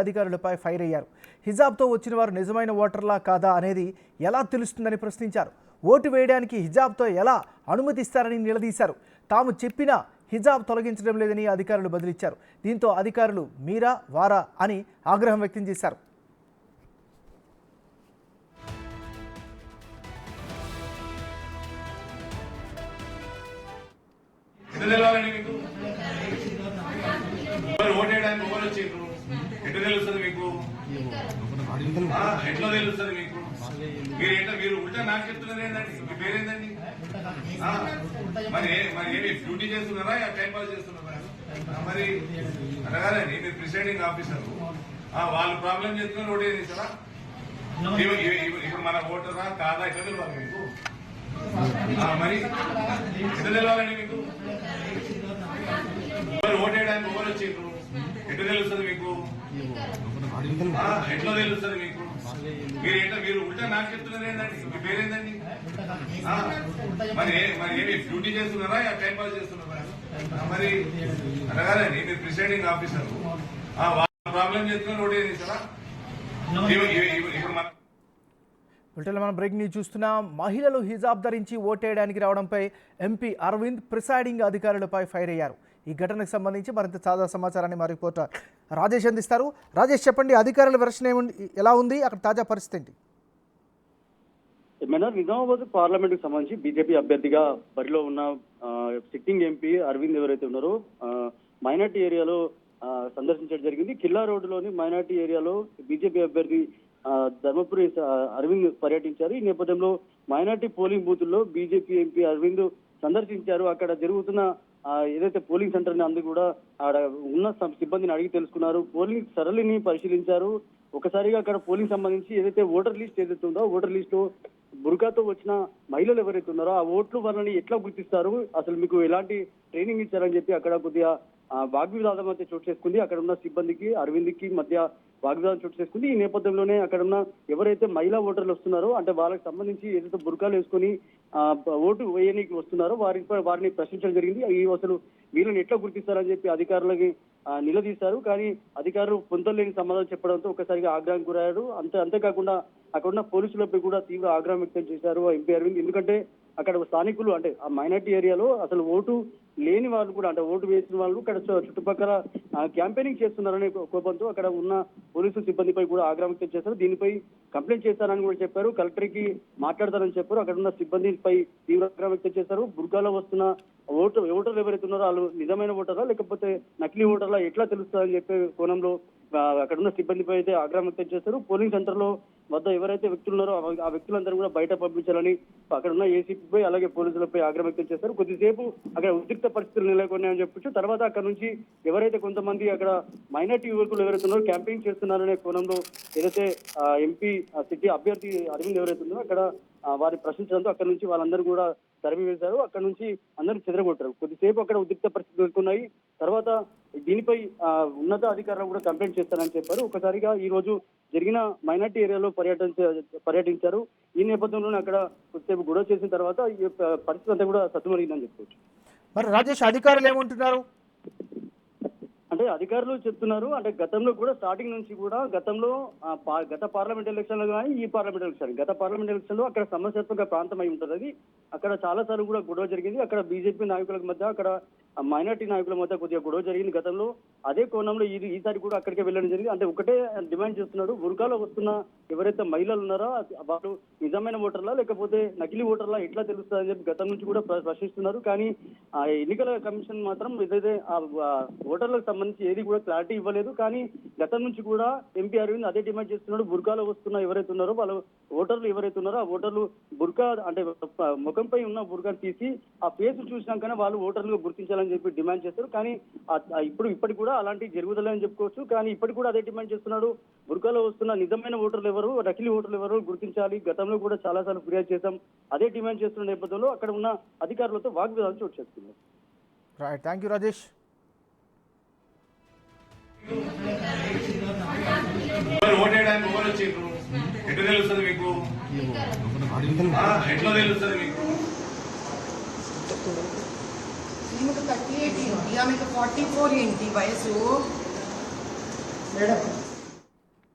అధికారులపై ఫైర్ అయ్యారు. హిజాబ్తో వచ్చిన వారు నిజమైన ఓటర్లా కాదా అనేది ఎలా తెలుస్తుందని ప్రశ్నించారు. ఓటు వేయడానికి హిజాబ్తో ఎలా అనుమతిస్తారని నిలదీశారు. తాము చెప్పినా హిజాబ్ తొలగించడం లేదని అధికారులు బదిలిచ్చారు. దీంతో అధికారులు మీరా వారా అని ఆగ్రహం వ్యక్తం చేశారు. ఓటేయడానికి ఎవరు వచ్చిండ్రు ఎట్లా తెలుస్తుంది మీకు? ఎట్లా తెలుస్తుంది మీకు? మీరు ఉల్టా నాకు చెప్తున్నారు ఏంటండి? మీ పేరేందండి? మరి ఏమి డ్యూటీ చేస్తున్నారా టైం పాస్ చేస్తున్నారా? మరి అడగాలండి. మీరు ప్రిసైడింగ్ ఆఫీసర్, వాళ్ళు ప్రాబ్లం చెప్తున్నారు ఓటే చేస్తారా? ఇప్పుడు మన ఓటరా కాదా ఎట్లా తెలియాలి మీకు? మరి ఎట్లా తెలియాలండి మీకు? ఓటేయడానికి ఎవరు వచ్చిండ్రు ఎట్లా తెలుస్తుంది మీకు? ఎట్లా తెలుస్తుంది మీకు? మీరు ఉల్టా నాకు చెప్తున్నారు ఏంటండి? మీ పేరేందండి? మరి ఏమి డ్యూటీ చేస్తున్నారా టైం పాస్ చేస్తున్నారా? మరి అడగాలండి. మీరు ప్రిసైడింగ్ ఆఫీసర్, వాళ్ళ ప్రాబ్లం చెప్తున్నారు ఓటే చేస్తారా? ఇప్పుడు మనం బ్రేక్ న్యూస్ చూస్తున్నాం. మహిళలు హిజాబ్ ధరించి ఓటేయడానికి రావడంపై ఎంపీ అరవింద్ ప్రిసైడింగ్ అధికారులపై ఫైర్ అయ్యారు. ఈ ఘటనకు సంబంధించి మరింత తాజా సమాచారాన్ని మా రిపోర్టర్ రాజేష్ అందిస్తారు. రాజేష్, చెప్పండి, అధికారుల వెర్షన్ ఎలా ఉంది, అక్కడ తాజా పరిస్థితి ఏంటి? నిజామాబాద్ పార్లమెంట్ కు సంబంధించి బీజేపీ అభ్యర్థిగా బరిలో ఉన్న సిట్టింగ్ ఎంపీ అరవింద్ ఎవరైతే ఉన్నారో మైనార్టీ ఏరియాలో సందర్శించడం జరిగింది. కిల్లా రోడ్డులోని మైనార్టీ ఏరియాలో బీజేపీ అభ్యర్థి ధర్మపురి అరవింద్ పర్యటించారు. ఈ నేపథ్యంలో మైనార్టీ పోలింగ్ బూతుల్లో బీజేపీ ఎంపీ అరవింద్ సందర్శించారు. అక్కడ జరుగుతున్న ఏదైతే పోలింగ్ సెంటర్ ని అందుకు కూడా ఉన్న సిబ్బందిని అడిగి తెలుసుకున్నారు. పోలింగ్ సరళిని పరిశీలించారు. ఒకసారిగా అక్కడ పోలింగ్ సంబంధించి ఏదైతే ఓటర్ లిస్ట్ ఏదైతే ఉందో ఓటర్ లిస్ట్ లో బుర్కాతో వచ్చిన మహిళలు ఎవరైతే ఉన్నారో ఆ ఓట్లు వాళ్ళని ఎట్లా గుర్తిస్తారు, అసలు మీకు ఎలాంటి ట్రైనింగ్ ఇచ్చారని చెప్పి అక్కడ కొద్దిగా వాగ్వివాదం అయితే చోటు చేసుకుంది. అక్కడ ఉన్న సిబ్బందికి అరవింద్కి మధ్య వాగ్వివాదం చోటు చేసుకుంది. ఈ నేపథ్యంలోనే అక్కడ ఉన్న ఎవరైతే మహిళా ఓటర్లు వస్తున్నారో అంటే వాళ్ళకి సంబంధించి ఏదైతే బుర్కాలు వేసుకొని ఓటు వేయడానికి వస్తున్నారో వారిని ప్రశ్నించడం జరిగింది. అసలు వీళ్ళని ఎట్లా గుర్తిస్తారని చెప్పి అధికారులకి నిలదీశారు. కానీ అధికారులు పొందలేని సమాధానం చెప్పడంతో ఒకసారిగా ఆగ్రహం గురయ్యారు. అంతేకాకుండా అక్కడున్న పోలీసులపై కూడా తీవ్ర ఆగ్రహం వ్యక్తం చేశారు ఎంపీ అరవింద్. ఎందుకంటే అక్కడ స్థానికులు అంటే ఆ మైనార్టీ ఏరియాలో అసలు ఓటు లేని వాళ్ళు కూడా అంటే ఓటు వేసిన వాళ్ళు ఇక్కడ చుట్టుపక్కల క్యాంపెయినింగ్ చేస్తున్నారనే కోపంతో అక్కడ ఉన్న పోలీసు సిబ్బందిపై కూడా ఆగ్రహం వ్యక్తం చేశారు. దీనిపై కంప్లైంట్ చేస్తారని కూడా చెప్పారు. కలెక్టర్ కి మాట్లాడతారని చెప్పారు. అక్కడ ఉన్న సిబ్బందిపై తీవ్ర ఆగ్రహం వ్యక్తం చేశారు. బుర్గాలో వస్తున్న ఓటర్లు ఎవరైతే ఉన్నారో వాళ్ళు నిజమైన ఓటర్లా లేకపోతే నకిలీ ఓటర్లా ఎట్లా తెలుస్తుందని చెప్పే కోణంలో అక్కడ ఉన్న సిబ్బందిపై అయితే ఆగ్రహం వ్యక్తం చేశారు. పోలింగ్ సెంటర్ లో వద్ద ఎవరైతే వ్యక్తులు ఉన్నారో ఆ వ్యక్తులందరూ కూడా బయట పంపించాలని అక్కడ ఉన్న ఏసీపీపై అలాగే పోలీసులపై ఆగ్రహం వ్యక్తం చేశారు. కొద్దిసేపు అక్కడ ఉద్రిక్త పరిస్థితులు నెలకొన్నాయని చెప్పొచ్చు. తర్వాత అక్కడ నుంచి ఎవరైతే కొంతమంది అక్కడ మైనార్టీ యువకులు ఎవరైతే ఉన్నారో క్యాంపెయిన్ చేస్తున్నారనే కోణంలో ఏదైతే ఎంపీ సిటీ అభ్యర్థి అరవింద్ ఎవరైతే ఉన్నారో అక్కడ వారిని ప్రశ్నించడంతో అక్కడ నుంచి వాళ్ళందరూ కూడా తరిమి వేశారు. అక్కడ నుంచి అందరూ చెదరగొట్టారు. కొద్దిసేపు అక్కడ ఉద్రిక్త పరిస్థితులు నెలకొన్నాయి. తర్వాత దీనిపై ఉన్నత అధికారులు కూడా కంప్లైంట్ చేస్తారని చెప్పారు. ఒకసారిగా ఈ రోజు జరిగిన మైనార్టీ ఏరియాలో పర్యటించారు. ఈ నేపథ్యంలోనే అక్కడ కొద్దిసేపు గొడవ చేసిన తర్వాత ఈ పరిస్థితి అంతా కూడా సద్దుమరిగిందని చెప్పుకోవచ్చు. మరి రాజేష్, అధికారులు ఏమంటున్నారు? అంటే అధికారులు చెప్తున్నారు అంటే గతంలో కూడా స్టార్టింగ్ నుంచి కూడా గత పార్లమెంట్ ఎలక్షన్ లో కానీ ఈ పార్లమెంట్ ఎలక్షన్ గత పార్లమెంట్ ఎలక్షన్ లో అక్కడ సమస్యాత్మక ప్రాంతం అయి ఉంటుంది. అది అక్కడ చాలా సార్లు కూడా గొడవ జరిగింది. అక్కడ బీజేపీ నాయకుల మధ్య అక్కడ మైనార్టీ నాయకుల మధ్య కొద్దిగా గొడవ జరిగింది గతంలో. అదే కోణంలో ఈసారి కూడా అక్కడికే వెళ్ళడం జరిగింది. అంటే ఒకటే డిమాండ్ చేస్తున్నాడు, బుర్కాలో వస్తున్న ఎవరైతే మహిళలు ఉన్నారో వాళ్ళు నిజమైన ఓటర్లా లేకపోతే నకిలీ ఓటర్లా ఎట్లా తెలుస్తుందని చెప్పి గతం నుంచి కూడా ప్రశ్నిస్తున్నారు. కానీ ఎన్నికల కమిషన్ మాత్రం ఏదైతే ఓటర్లకు సంబంధించి ఏది కూడా క్లారిటీ ఇవ్వలేదు. కానీ గతం నుంచి కూడా ఎంపీ అరవింద్ అదే డిమాండ్ చేస్తున్నాడు. బుర్కాలో వస్తున్న ఎవరైతే ఉన్నారో వాళ్ళు ఓటర్లు ఎవరైతే ఉన్నారో ఆ ఓటర్లు బుర్కా అంటే ముఖంపై ఉన్న బుర్కాను తీసి ఆ ఫేస్ చూసినాకనే వాళ్ళు ఓటర్లుగా గుర్తించాలని చెప్పి డిమాండ్ చేస్తారు. కానీ ఇప్పటికి కూడా అలాంటివి జరుగుదలని చెప్పుకోవచ్చు. కానీ ఇప్పటికి కూడా అదే డిమాండ్ చేస్తున్నాడు. బుర్కాలో వస్తున్న నిజమైన ఓటర్లు ఎవరు, నకిలీ ఓటర్లు ఎవరు గుర్తించాలి. గతంలో కూడా చాలా సార్లు ఫిర్యాదు చేశాం. అదే డిమాండ్ చేస్తున్న నేపథ్యంలో అక్కడ ఉన్న అధికారులతో వాగ్వివాదాలు చోటు చేసుకున్నారు. Right, thank you Rajesh. ఓటేయడానికి ఎవరు వచ్చిండ్రు ఎట్లా తెలుస్తుంది మీకు? ఎట్లా తెలుస్తుంది మీకు? మీకు 38 మీకు 44 ఏంటి వయసు మేడం?